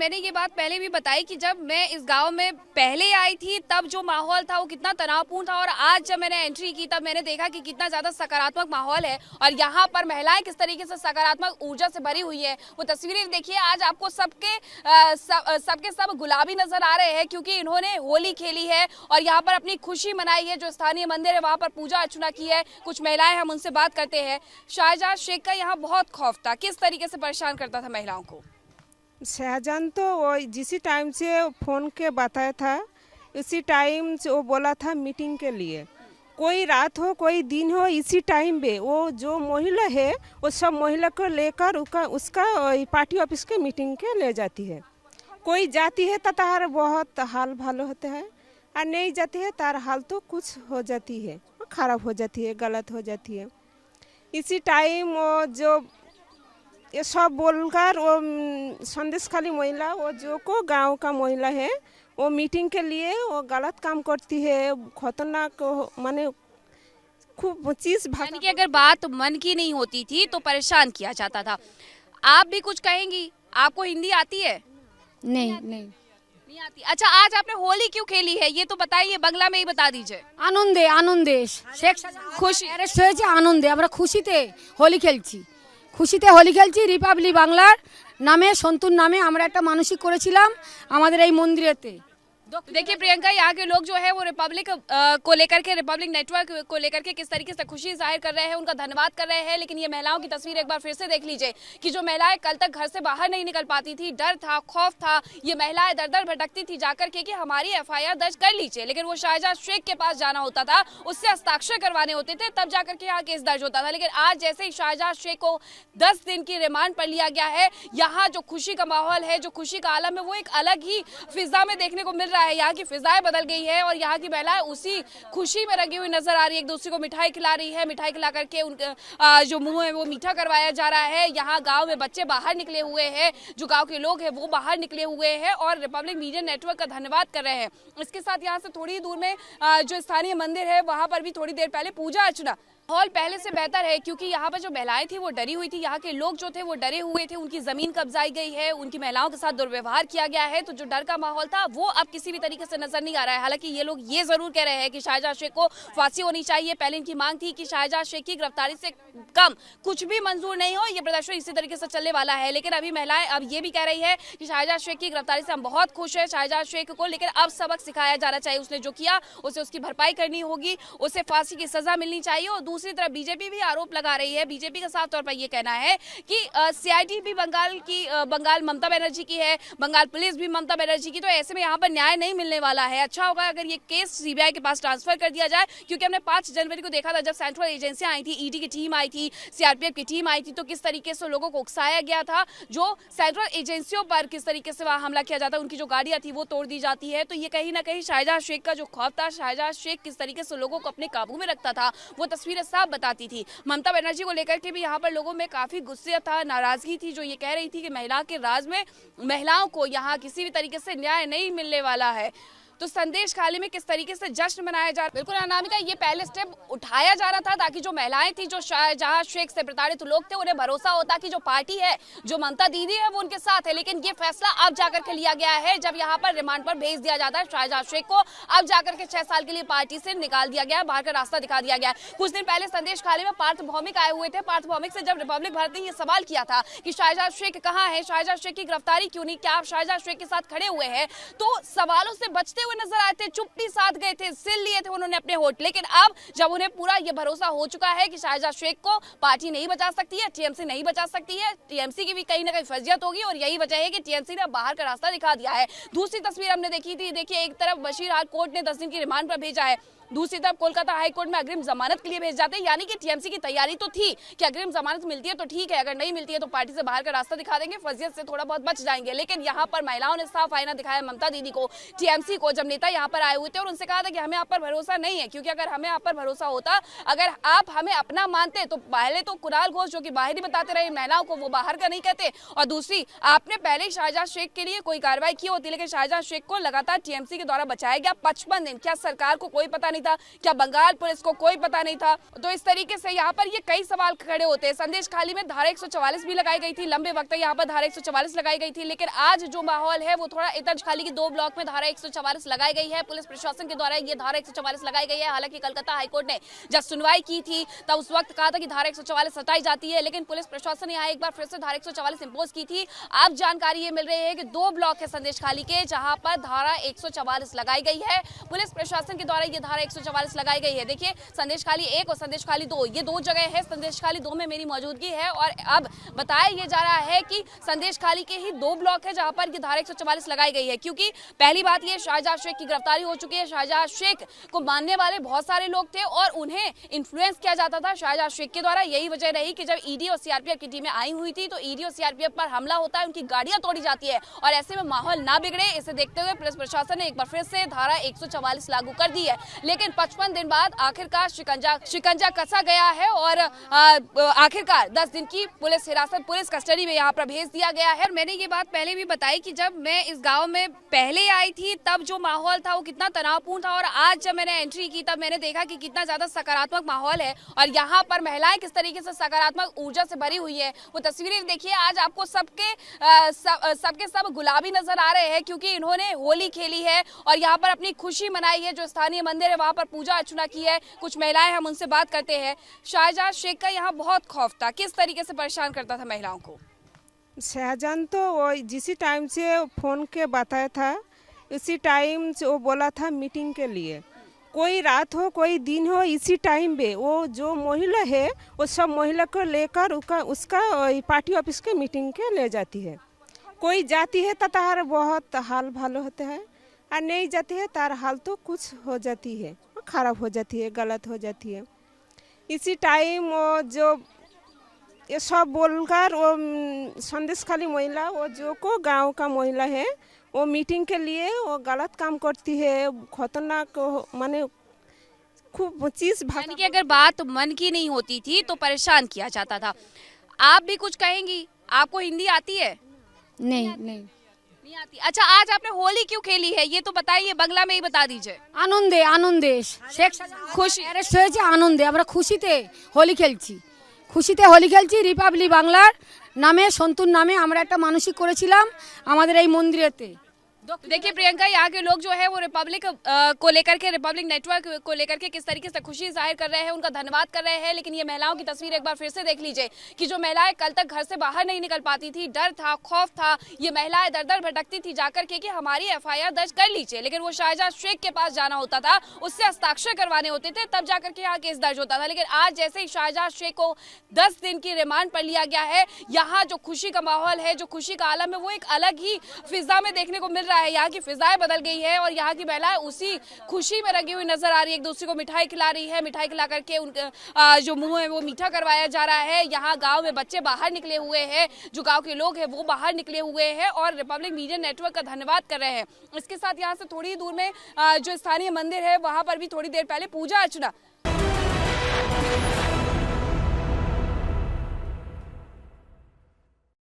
मैंने ये बात पहले भी बताई कि जब मैं इस गांव में पहले आई थी तब जो माहौल था वो कितना तनावपूर्ण था, और आज जब मैंने एंट्री की तब मैंने देखा कि कितना ज़्यादा सकारात्मक माहौल है और यहाँ पर महिलाएं किस तरीके से सकारात्मक ऊर्जा से भरी हुई है। वो तस्वीरें देखिए, आज आपको सबके सब गुलाबी नजर आ रहे हैं क्योंकि इन्होंने होली खेली है और यहाँ पर अपनी खुशी मनाई है। जो स्थानीय मंदिर है वहाँ पर पूजा अर्चना की है। कुछ महिलाएं, हम उनसे बात करते हैं। शाहजहां शेख का यहाँ बहुत खौफ था, किस तरीके से परेशान करता था महिलाओं को? शाहजहां तो वो जिस टाइम से फ़ोन के बताया था उसी टाइम से वो बोला था मीटिंग के लिए, कोई रात हो कोई दिन हो इसी टाइम पे वो जो महिला है वो सब महिला को लेकर उसका पार्टी ऑफिस के मीटिंग के ले जाती है। कोई जाती है तो तार बहुत हाल भालो होते हैं और नहीं जाती है तार हाल तो कुछ हो जाती है, ख़राब हो जाती है, गलत हो जाती है। इसी टाइम वो जो ये सब बोलकर वो संदेशखाली महिला, वो जो को गांव का महिला है, वो मीटिंग के लिए वो गलत काम करती है, खतरनाक माने खूब चीज़ यानी कि अगर बात मन की नहीं होती थी तो परेशान किया जाता था। आप भी कुछ कहेंगी? आपको हिंदी आती है? नहीं आती। अच्छा, आज आपने होली क्यों खेली है ये तो बताइए, बांग्ला में ही बता दीजिए। আনন্দে শেখ খুশি। অ্যারেস্ট হয়েছে আনন্দে, আমরা খুশিতে হোলি খেলছি, রিপাবলিক বাংলার নামে সন্তুর নামে আমরা একটা মানসিক করেছিলাম আমাদের এই মন্দিরেতে। देखिए प्रियंका, यहाँ के लोग जो है वो रिपब्लिक को लेकर के, रिपब्लिक नेटवर्क को लेकर के किस तरीके से खुशी जाहिर कर रहे हैं, उनका धन्यवाद कर रहे हैं। लेकिन ये महिलाओं की तस्वीर एक बार फिर से देख लीजिए कि जो महिलाएं कल तक घर से बाहर नहीं निकल पाती थी, डर था, खौफ था, ये महिलाएं दर दर भटकती थी जाकर के कि हमारी FIR दर्ज कर लीजिए। लेकिन वो शाहजहां शेख के पास जाना होता था, उससे हस्ताक्षर करवाने होते थे, तब जाकर के यहाँ केस दर्ज होता था। लेकिन आज जैसे ही शाहजहां शेख को 10 दिन की रिमांड पर लिया गया है, यहाँ जो खुशी का माहौल है, जो खुशी का आलम है, वो एक अलग ही फिजा में देखने को मिल रहा है। यहाँ की फिजाएं बदल गई है और यहाँ की महिलाएं उसी खुशी में रंगी हुई नजर आ रही है। एक दूसरे को मिठाई खिला रही है, मिठाई खिला करके उनका जो मुंह है वो मीठा करवाया जा रहा है। यहाँ गांव में बच्चे बाहर निकले हुए हैं, जो गांव के लोग हैं वो बाहर निकले हुए हैं और रिपब्लिक मीडिया नेटवर्क का धन्यवाद कर रहे हैं। इसके साथ यहाँ से थोड़ी दूर में जो स्थानीय मंदिर है वहां पर भी थोड़ी देर पहले पूजा अर्चना, माहौल पहले से बेहतर है क्योंकि यहाँ पर जो महिलाएं थी वो डरी हुई थी, यहाँ के लोग जो थे वो डरे हुए थे, उनकी जमीन कब्जाई गई है, उनकी महिलाओं के साथ दुर्व्यवहार किया गया है। तो जो डर का माहौल था वो अब किसी भी तरीके से नजर नहीं आ रहा है। हालांकि ये लोग ये जरूर कह रहे हैं कि शाहजहां शेख को फांसी होनी चाहिए। पहले इनकी मांग थी कि शाहजहां शेख की गिरफ्तारी से कम कुछ भी मंजूर नहीं हो, ये प्रदर्शन इसी तरीके से चलने वाला है। लेकिन अभी महिलाएं अब ये भी कह रही है कि शाहजहां शेख की गिरफ्तारी से हम बहुत खुश है शाहजहां शेख को, लेकिन अब सबक सिखाया जाना चाहिए। उसने जो किया उसे उसकी भरपाई करनी होगी, उसे फांसी की सजा मिलनी चाहिए। और दूसरी तरफ बीजेपी भी आरोप लगा रही है, बीजेपी का साफ तौर पर यह कहना है कि CID भी बंगाल ममता बनर्जी की है, बंगाल पुलिस भी ममता बनर्जी की, तो ऐसे में यहाँ पर न्याय नहीं मिलने वाला है। अच्छा होगा अगर ये केस CBI के पास ट्रांसफर कर दिया जाए, क्योंकि हमने 5 जनवरी को देखा था जब सेंट्रल एजेंसियां आई थी, ED की टीम आई थी, CRPF की टीम आई थी, तो किस तरीके से लोगों को उकसाया गया था, जो सेंट्रल एजेंसियों पर किस तरीके से वहां हमला किया जाता है, उनकी जो गाड़ियां थी वो तोड़ दी जाती है। तो ये कहीं ना कहीं शाहजहां शेख का जो खौफ था, शाहजहां शेख किस तरीके से लोगों को अपने काबू में रखता था, वो तस्वीरें साफ बताती थी। ममता बनर्जी को लेकर के भी यहाँ पर लोगों में काफी गुस्सा था, नाराजगी थी, जो ये कह रही थी कि महिला के राज में महिलाओं को यहाँ किसी भी तरीके से न्याय नहीं मिलने वाला है। तो संदेश खाली में किस तरीके से जश्न मनाया जा रहा है, बिल्कुल अनामिका, ये पहले स्टेप उठाया जा रहा था ताकि जो महिलाएं थी, जो शाहजहां शेख से प्रताड़ित लोग थे, उन्हें भरोसा होता कि जो पार्टी है, जो ममता दीदी है, वो उनके साथ है। लेकिन ये फैसला अब जाकर के लिया गया है जब यहाँ पर रिमांड पर भेज दिया जाता है शाहजहां शेख को। अब जाकर के 6 साल के लिए पार्टी से निकाल दिया गया, बाहर का रास्ता दिखा दिया गया। कुछ दिन पहले संदेश खाली में पार्थ भौमिक आए हुए थे। पार्थ भौमिक से जब रिपब्लिक भारत ने ये सवाल किया था कि शाहजहां शेख कहाँ है, शाहजहां शेख की गिरफ्तारी क्यों नहीं, क्या आप शाहजहां शेख के साथ खड़े हुए हैं, तो सवालों से बचते हुए नजर आए थे, चुप्पी साध गए थे, सिल लिए थे उन्होंने अपने होठ। लेकिन अब जब उन्हें पूरा ये भरोसा हो चुका है कि शाहजहां शेख को पार्टी नहीं बचा सकती है, TMC नहीं बचा सकती है, TMC की भी कहीं ना कहीं फर्जियत होगी, और यही वजह है कि TMC ने बाहर का रास्ता दिखा दिया है। दूसरी तस्वीर हमने देखी थी, देखिए एक तरफ बशीर हाल कोर्ट ने 10 दिन की रिमांड पर भेजा है, दूसरी तरफ कोलकाता हाई कोर्ट में अग्रिम जमानत के लिए भेज जाते हैं। यानी कि TMC की तैयारी तो थी कि अग्रिम जमानत मिलती है तो ठीक है, अगर नहीं मिलती है तो पार्टी से बाहर का रास्ता दिखा देंगे, फर्जियत से थोड़ा बहुत बच जाएंगे। लेकिन यहाँ पर महिलाओं ने साफ आईना दिखाया ममता दीदी को, TMC को, जब नेता यहाँ पर आए हुए थे और उनसे कहा था कि हमें आप पर भरोसा नहीं है, क्योंकि अगर हमें आप पर भरोसा होता, अगर आप हमें अपना मानते, तो पहले तो कुणाल घोष जो कि बाहर ही बताते रहे महिलाओं को, वो बाहर का नहीं कहते, और दूसरी आपने पहले ही शाहजहां शेख के लिए कोई कार्रवाई की होती, लेकिन शाहजहां शेख को लगातार TMC के द्वारा बचाया गया 55 दिन। क्या सरकार को कोई पता नहीं था? क्या बंगाल पुलिस को कोई पता नहीं था? तो इस तरीके से यहाँ पर ये कई सवाल खड़े होते हैं। संदेश खाली में धारा 144 भी लगाई गई थी, लंबे वक्त तक यहाँ पर धारा 144 लगाई गई थी, लेकिन आज जो माहौल है वो थोड़ा संदेश खाली के 2 ब्लॉक में धारा 144 लगाई गई है। पुलिस प्रशासन के द्वारा ये धारा 144 लगाई गई है। हालांकि कलकत्ता हाईकोर्ट ने जब सुनवाई की थी तब उस वक्त कहा था कि धारा 144 हटाई जाती है, लेकिन पुलिस प्रशासन ने यहाँ एक बार फिर से धारा 144 इंपोज की थी। अब जानकारी ये मिल रही है कि 2 ब्लॉक है संदेश खाली के जहां पर धारा 144 लगाई गई है। पुलिस प्रशासन के द्वारा ये धारा 144 लगाई गई है। देखिए, संदेश खाली 1 और संदेश खाली 2, ये 2 जगह है। संदेश खाली 2 में मेरी मौजूदगी है और अब बताया ये जा रहा है कि संदेश खाली के ही 2 ब्लॉक है जहां पर ये धारा 144 लगाई गई है। क्योंकि पहली बात ये, शाहजहां शेख की गिरफ्तारी हो चुकी है। शाहजहां शेख को मानने वाले बहुत सारे लोग थे और उन्हें इन्फ्लुएंस किया जाता था शाहजहां शेख के द्वारा। यही वजह रही कि जब ईडी और सीआरपीएफ की टीमें आई हुई थी तो ईडी और सीआरपीएफ पर हमला होता है, उनकी गाड़ियां तोड़ी जाती है और ऐसे में माहौल ना बिगड़े, इसे देखते हुए पुलिस प्रशासन ने एक बार फिर से धारा 144 लागू कर दी है। लेकिन 55 दिन बाद आखिरकार शिकंजा कसा गया है और आखिरकार 10 दिन की पुलिस हिरासत, पुलिस कस्टडी में यहाँ पर भेज दिया गया है। और मैंने ये बात पहले भी बताई कि जब मैं इस गाँव में पहले आई थी तब जो माहौल था वो कितना तनावपूर्ण था और आज जब मैंने एंट्री की तब मैंने देखा कि कितना ज्यादा सकारात्मक माहौल है और यहाँ पर महिलाएं किस तरीके से सकारात्मक ऊर्जा से भरी हुई है। वो तस्वीरें देखिए, आज आपको सबके सब गुलाबी नजर आ रहे हैं क्योंकि इन्होंने होली खेली है और यहाँ पर अपनी खुशी मनाई है। जो स्थानीय मंदिर है वहाँ पर पूजा अर्चना की है। कुछ महिलाएं, हम उनसे बात करते हैं। शाहजहां शेख का यहाँ बहुत खौफ था, किस तरीके से परेशान करता था महिलाओं को? शाहजहां तो वो जिस टाइम से फ़ोन के बताया था उसी टाइम से वो बोला था मीटिंग के लिए। कोई रात हो कोई दिन हो, इसी टाइम पे वो जो महिला है वो सब महिला को लेकर उसका पार्टी ऑफिस के मीटिंग के ले जाती है। कोई जाती है तो तार बहुत हाल भालो होता है और नहीं जाती है तार हाल तो कुछ हो जाती है, खराब हो जाती है, गलत हो जाती है। इसी टाइम वो जो ये सब बोलकर वो संदेश खाली महिला, वो जो को गांव का महिला है, वो मीटिंग के लिए वो गलत काम करती है, खतरनाक, माने खूब चीज़ यानी कि अगर बात मन की नहीं होती थी तो परेशान किया जाता था। आप भी कुछ कहेंगी? आपको हिंदी आती है? नहीं आती। अच्छा, आज आपने होली क्यों खेली है ये तो बताइए, बांग्ला में ही बता दीजिए। আনন্দে শেখ খুশি। অ্যারেস্ট হয়েছে, আনন্দে আমরা খুশিতে হোলি খেলছি। রিপাবলিক বাংলার নামে, সন্তুর নামে আমরা একটা মানসিক করেছিলাম আমাদের এই মন্দিরেতে। देखिए प्रियंका, यहाँ के लोग जो है वो रिपब्लिक को लेकर के, रिपब्लिक नेटवर्क को लेकर के किस तरीके से खुशी जाहिर कर रहे हैं, उनका धन्यवाद कर रहे हैं। लेकिन ये महिलाओं की तस्वीर एक बार फिर से देख लीजिए कि जो महिलाएं कल तक घर से बाहर नहीं निकल पाती थी, डर था, खौफ था, ये महिलाएं दर दर भटकती थी जाकर के कि हमारी एफआईआर दर्ज कर लीजिए। लेकिन वो शाहजहां शेख के पास जाना होता था, उससे हस्ताक्षर करवाने होते थे, तब जाकर के यहाँ केस दर्ज होता था। लेकिन आज जैसे ही शाहजहां शेख को 10 दिन की रिमांड पर लिया गया है, यहाँ जो खुशी का माहौल है, जो खुशी का आलम है, वो एक अलग ही फिजा में देखने को मिल रहा है। यहाँ की फिजाएं बदल गई है और यहाँ की महिलाएं उसी खुशी में रंगी हुई नजर आ रही है। एक दूसरे को मिठाई खिला रही है, मिठाई खिला करके उनका जो मुंह है वो मीठा करवाया जा रहा है। यहाँ गांव में बच्चे बाहर निकले हुए हैं, जो गांव के लोग हैं वो बाहर निकले हुए हैं और रिपब्लिक मीडिया नेटवर्क का धन्यवाद कर रहे हैं। इसके साथ यहाँ से थोड़ी दूर में जो स्थानीय मंदिर है वहां पर भी थोड़ी देर पहले पूजा अर्चना